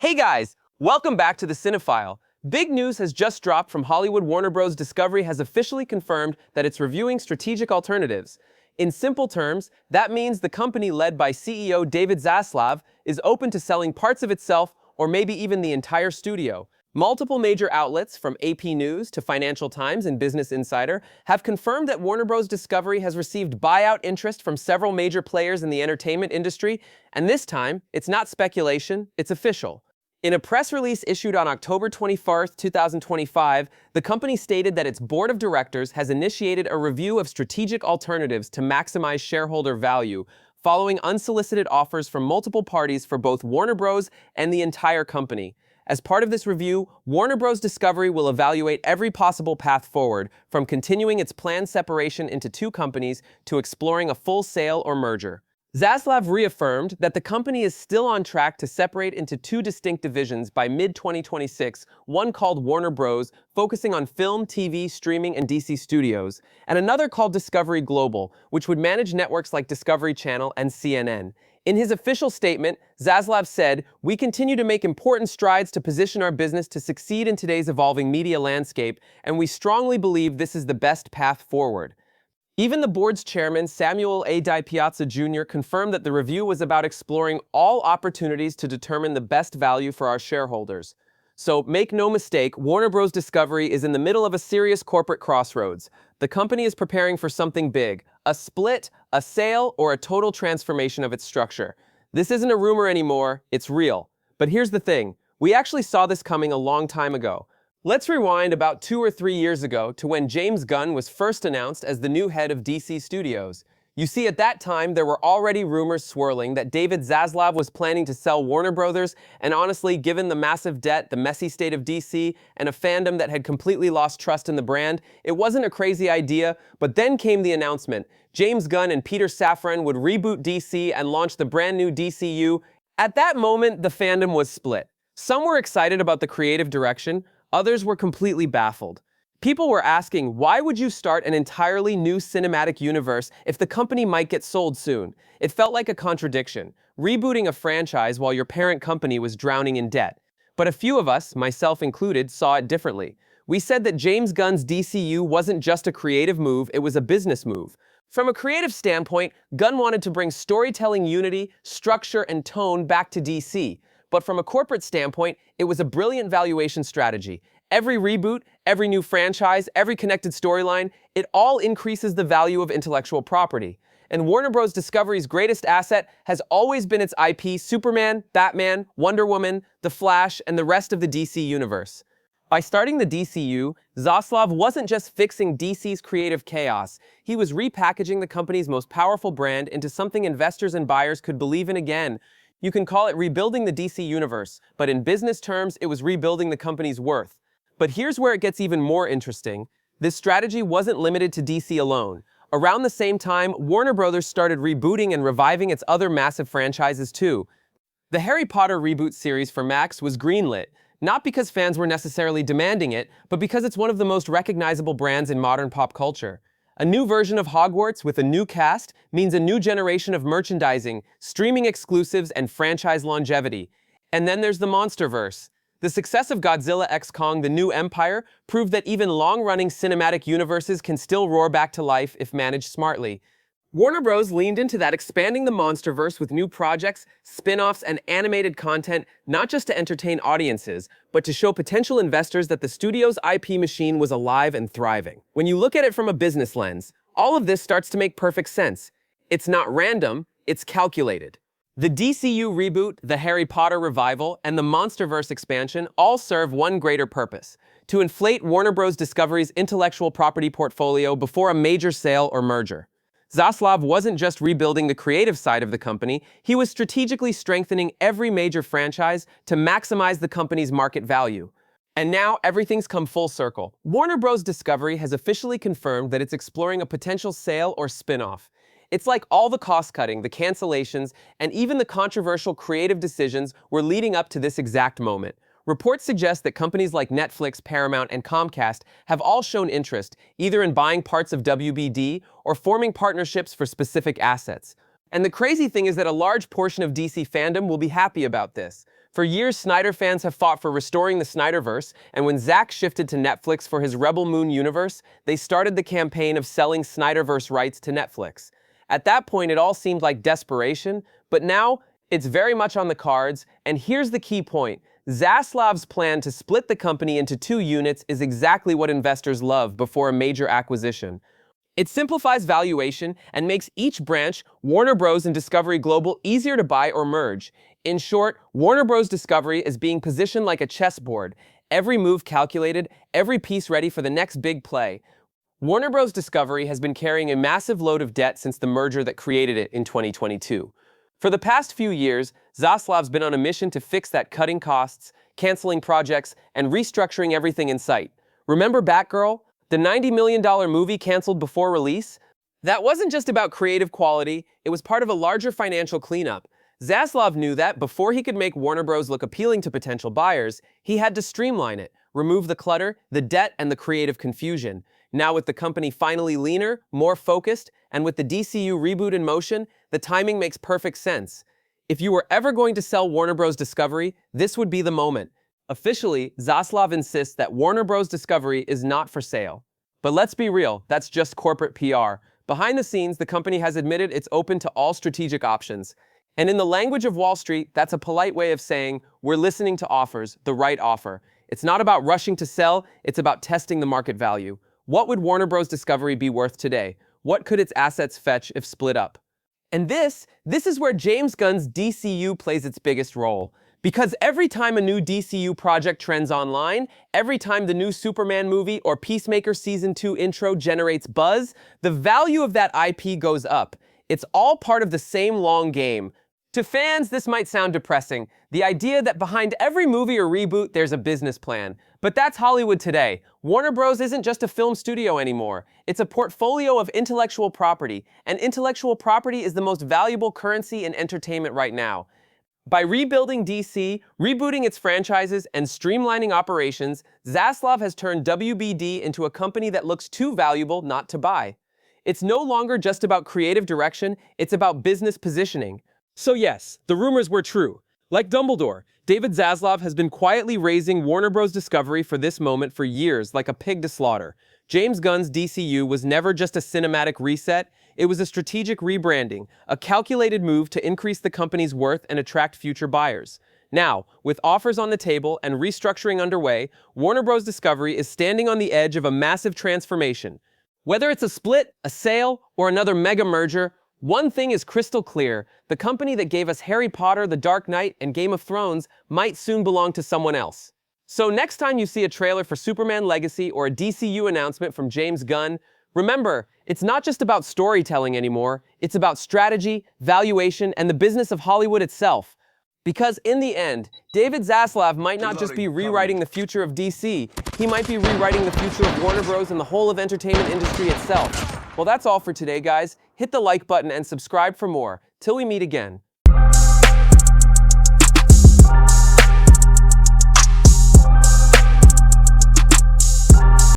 Hey guys, welcome back to the Cinephile. Big news has just dropped from Hollywood. Warner Bros. Discovery has officially confirmed that it's reviewing strategic alternatives. In simple terms, that means the company led by CEO David Zaslav is open to selling parts of itself or maybe even the entire studio. Multiple major outlets, from AP News to Financial Times and Business Insider, have confirmed that Warner Bros. Discovery has received buyout interest from several major players in the entertainment industry, and this time, it's not speculation, it's official. In a press release issued on October 21st, 2025, the company stated that its board of directors has initiated a review of strategic alternatives to maximize shareholder value, following unsolicited offers from multiple parties for both Warner Bros. And the entire company. As part of this review, Warner Bros. Discovery will evaluate every possible path forward, from continuing its planned separation into two companies to exploring a full sale or merger. Zaslav reaffirmed that the company is still on track to separate into two distinct divisions by mid-2026, one called Warner Bros., focusing on film, TV, streaming, and DC Studios, and another called Discovery Global, which would manage networks like Discovery Channel and CNN. In his official statement, Zaslav said, "We continue to make important strides to position our business to succeed in today's evolving media landscape, and we strongly believe this is the best path forward." Even the board's chairman, Samuel A. Di Piazza Jr., confirmed that the review was about exploring all opportunities to determine the best value for our shareholders. So make no mistake, Warner Bros. Discovery is in the middle of a serious corporate crossroads. The company is preparing for something big, a split, a sale, or a total transformation of its structure. This isn't a rumor anymore, it's real. But here's the thing, we actually saw this coming a long time ago. Let's rewind about 2 or 3 years ago to when James Gunn was first announced as the new head of DC Studios. You see, at that time, there were already rumors swirling that David Zaslav was planning to sell Warner Brothers, and honestly, given the massive debt, the messy state of DC, and a fandom that had completely lost trust in the brand, it wasn't a crazy idea, but then came the announcement. James Gunn and Peter Safran would reboot DC and launch the brand new DCU. At that moment, the fandom was split. Some were excited about the creative direction, others were completely baffled. People were asking, why would you start an entirely new cinematic universe if the company might get sold soon? It felt like a contradiction, rebooting a franchise while your parent company was drowning in debt. But a few of us, myself included, saw it differently. We said that James Gunn's DCU wasn't just a creative move, it was a business move. From a creative standpoint, Gunn wanted to bring storytelling unity, structure, and tone back to DC. But from a corporate standpoint, it was a brilliant valuation strategy. Every reboot, every new franchise, every connected storyline, it all increases the value of intellectual property. And Warner Bros. Discovery's greatest asset has always been its IP: Superman, Batman, Wonder Woman, The Flash, and the rest of the DC universe. By starting the DCU, Zaslav wasn't just fixing DC's creative chaos, he was repackaging the company's most powerful brand into something investors and buyers could believe in again. You can call it rebuilding the DC universe, but in business terms, it was rebuilding the company's worth. But here's where it gets even more interesting. This strategy wasn't limited to DC alone. Around the same time, Warner Bros. Started rebooting and reviving its other massive franchises too. The Harry Potter reboot series for Max was greenlit, not because fans were necessarily demanding it, but because it's one of the most recognizable brands in modern pop culture. A new version of Hogwarts with a new cast means a new generation of merchandising, streaming exclusives, and franchise longevity. And then there's the MonsterVerse. The success of Godzilla x Kong: The New Empire proved that even long-running cinematic universes can still roar back to life if managed smartly. Warner Bros. Leaned into that, expanding the MonsterVerse with new projects, spin-offs, and animated content, not just to entertain audiences, but to show potential investors that the studio's IP machine was alive and thriving. When you look at it from a business lens, all of this starts to make perfect sense. It's not random, it's calculated. The DCU reboot, the Harry Potter revival, and the MonsterVerse expansion all serve one greater purpose: to inflate Warner Bros. Discovery's intellectual property portfolio before a major sale or merger. Zaslav wasn't just rebuilding the creative side of the company, he was strategically strengthening every major franchise to maximize the company's market value. And now everything's come full circle. Warner Bros. Discovery has officially confirmed that it's exploring a potential sale or spin-off. It's like all the cost-cutting, the cancellations, and even the controversial creative decisions were leading up to this exact moment. Reports suggest that companies like Netflix, Paramount, and Comcast have all shown interest, either in buying parts of WBD or forming partnerships for specific assets. And the crazy thing is that a large portion of DC fandom will be happy about this. For years, Snyder fans have fought for restoring the Snyderverse, and when Zack shifted to Netflix for his Rebel Moon universe, they started the campaign of selling Snyderverse rights to Netflix. At that point, it all seemed like desperation, but now it's very much on the cards, and here's the key point. Zaslav's plan to split the company into two units is exactly what investors love before a major acquisition. It simplifies valuation and makes each branch, Warner Bros. And Discovery Global, easier to buy or merge. In short, Warner Bros. Discovery is being positioned like a chessboard, every move calculated, every piece ready for the next big play. Warner Bros. Discovery has been carrying a massive load of debt since the merger that created it in 2022. For the past few years, Zaslav's been on a mission to fix that, cutting costs, canceling projects, and restructuring everything in sight. Remember Batgirl? The $90 million movie canceled before release? That wasn't just about creative quality, it was part of a larger financial cleanup. Zaslav knew that before he could make Warner Bros. Look appealing to potential buyers, he had to streamline it, remove the clutter, the debt, and the creative confusion. Now with the company finally leaner, more focused, and with the DCU reboot in motion, the timing makes perfect sense. If you were ever going to sell Warner Bros. Discovery, this would be the moment. Officially, Zaslav insists that Warner Bros. Discovery is not for sale. But let's be real, that's just corporate PR. Behind the scenes, the company has admitted it's open to all strategic options. And in the language of Wall Street, that's a polite way of saying, we're listening to offers, the right offer. It's not about rushing to sell, it's about testing the market value. What would Warner Bros. Discovery be worth today? What could its assets fetch if split up? And this is where James Gunn's DCU plays its biggest role. Because every time a new DCU project trends online, every time the new Superman movie or Peacemaker Season 2 intro generates buzz, the value of that IP goes up. It's all part of the same long game. To fans, this might sound depressing, the idea that behind every movie or reboot there's a business plan. But that's Hollywood today. Warner Bros. Isn't just a film studio anymore. It's a portfolio of intellectual property, and intellectual property is the most valuable currency in entertainment right now. By rebuilding DC, rebooting its franchises, and streamlining operations, Zaslav has turned WBD into a company that looks too valuable not to buy. It's no longer just about creative direction, it's about business positioning. So yes, the rumors were true. Like Dumbledore, David Zaslav has been quietly raising Warner Bros. Discovery for this moment for years, like a pig to slaughter. James Gunn's DCU was never just a cinematic reset, it was a strategic rebranding, a calculated move to increase the company's worth and attract future buyers. Now, with offers on the table and restructuring underway, Warner Bros. Discovery is standing on the edge of a massive transformation. Whether it's a split, a sale, or another mega merger, one thing is crystal clear. The company that gave us Harry Potter, The Dark Knight, and Game of Thrones might soon belong to someone else. So next time you see a trailer for Superman Legacy or a DCU announcement from James Gunn, remember, it's not just about storytelling anymore, it's about strategy, valuation, and the business of Hollywood itself. Because in the end, David Zaslav might not just be rewriting the future of DC, he might be rewriting the future of Warner Bros. And the whole of entertainment industry itself. Well, that's all for today, guys. Hit the like button and subscribe for more. Till we meet again.